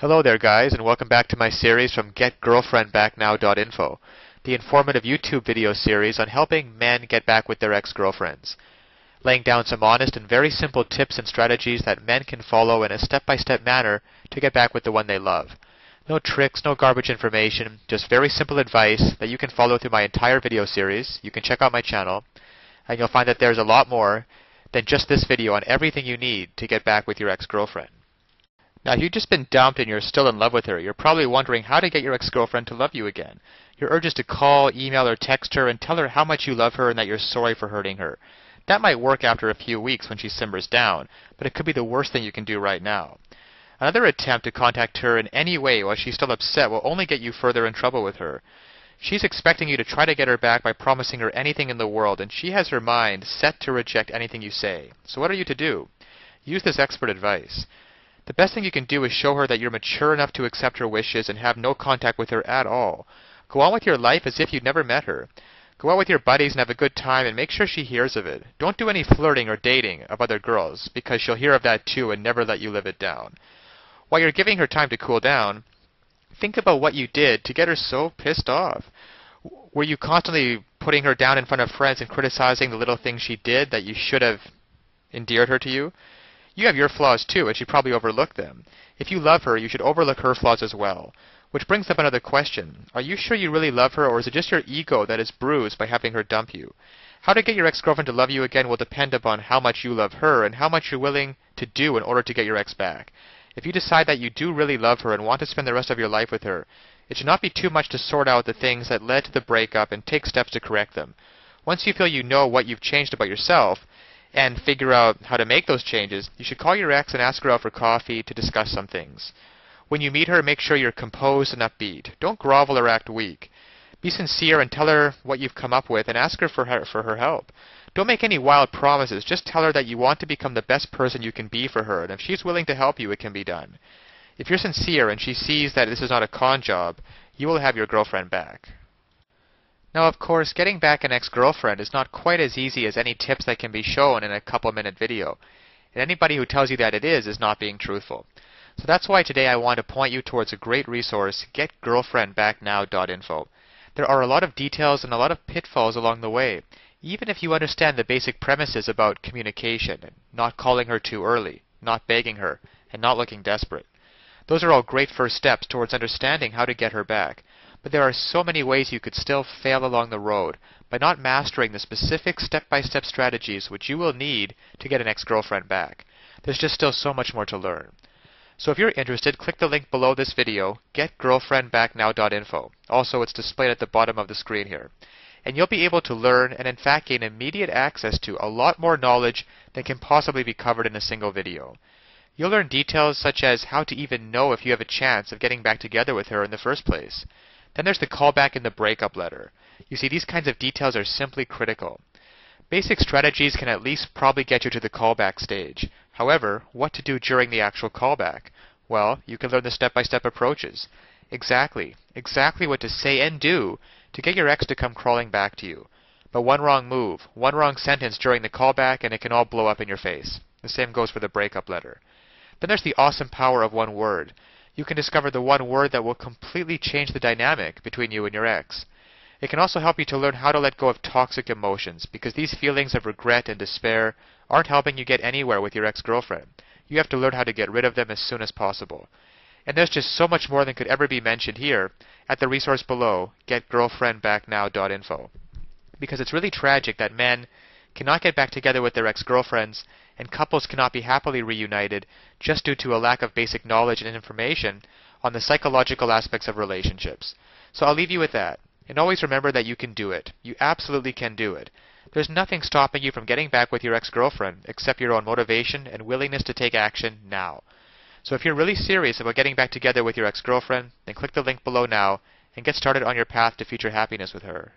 Hello there guys, and welcome back to my series from GetGirlfriendBackNow.info, the informative YouTube video series on helping men get back with their ex-girlfriends, laying down some honest and very simple tips and strategies that men can follow in a step-by-step manner to get back with the one they love. No tricks, no garbage information, just very simple advice that you can follow through my entire video series. You can check out my channel, and you'll find that there's a lot more than just this video on everything you need to get back with your ex-girlfriend. Now, if you've just been dumped and you're still in love with her, you're probably wondering how to get your ex-girlfriend to love you again. Your urge is to call, email, or text her and tell her how much you love her and that you're sorry for hurting her. That might work after a few weeks when she simmers down, but it could be the worst thing you can do right now. Another attempt to contact her in any way while she's still upset will only get you further in trouble with her. She's expecting you to try to get her back by promising her anything in the world, and she has her mind set to reject anything you say. So what are you to do? Use this expert advice. The best thing you can do is show her that you're mature enough to accept her wishes and have no contact with her at all. Go on with your life as if you'd never met her. Go out with your buddies and have a good time and make sure she hears of it. Don't do any flirting or dating of other girls, because she'll hear of that too and never let you live it down. While you're giving her time to cool down, think about what you did to get her so pissed off. Were you constantly putting her down in front of friends and criticizing the little things she did that you should have endeared her to you? You have your flaws too, and she probably overlooked them. If you love her, you should overlook her flaws as well. Which brings up another question. Are you sure you really love her, or is it just your ego that is bruised by having her dump you? How to get your ex-girlfriend to love you again will depend upon how much you love her and how much you're willing to do in order to get your ex back. If you decide that you do really love her and want to spend the rest of your life with her, it should not be too much to sort out the things that led to the breakup and take steps to correct them. Once you feel you know what you've changed about yourself, and figure out how to make those changes, you should call your ex and ask her out for coffee to discuss some things. When you meet her, make sure you're composed and upbeat. Don't grovel or act weak. Be sincere and tell her what you've come up with and ask her for her help. Don't make any wild promises. Just tell her that you want to become the best person you can be for her, and if she's willing to help you, it can be done. If you're sincere and she sees that this is not a con job, you will have your girlfriend back. Now, of course, getting back an ex-girlfriend is not quite as easy as any tips that can be shown in a couple-minute video. And anybody who tells you that it is not being truthful. So that's why today I want to point you towards a great resource, GetGirlfriendBackNow.info. There are a lot of details and a lot of pitfalls along the way, even if you understand the basic premises about communication, not calling her too early, not begging her, and not looking desperate. Those are all great first steps towards understanding how to get her back. But there are so many ways you could still fail along the road by not mastering the specific step-by-step strategies which you will need to get an ex-girlfriend back. There's just still so much more to learn. So if you're interested, click the link below this video, GetGirlfriendBackNow.info. Also, it's displayed at the bottom of the screen here. And you'll be able to learn and in fact gain immediate access to a lot more knowledge than can possibly be covered in a single video. You'll learn details such as how to even know if you have a chance of getting back together with her in the first place. Then there's the callback and the breakup letter. You see, these kinds of details are simply critical. Basic strategies can at least probably get you to the callback stage. However, what to do during the actual callback? Well, you can learn the step-by-step approaches. Exactly what to say and do to get your ex to come crawling back to you. But one wrong move, one wrong sentence during the callback, and it can all blow up in your face. The same goes for the breakup letter. Then there's the awesome power of one word. You can discover the one word that will completely change the dynamic between you and your ex. It can also help you to learn how to let go of toxic emotions, because these feelings of regret and despair aren't helping you get anywhere with your ex-girlfriend. You have to learn how to get rid of them as soon as possible. And there's just so much more than could ever be mentioned here at the resource below, GetGirlfriendBackNow.info. Because it's really tragic that men cannot get back together with their ex-girlfriends, and couples cannot be happily reunited just due to a lack of basic knowledge and information on the psychological aspects of relationships. So I'll leave you with that. And always remember that you can do it. You absolutely can do it. There's nothing stopping you from getting back with your ex-girlfriend except your own motivation and willingness to take action now. So if you're really serious about getting back together with your ex-girlfriend, then click the link below now and get started on your path to future happiness with her.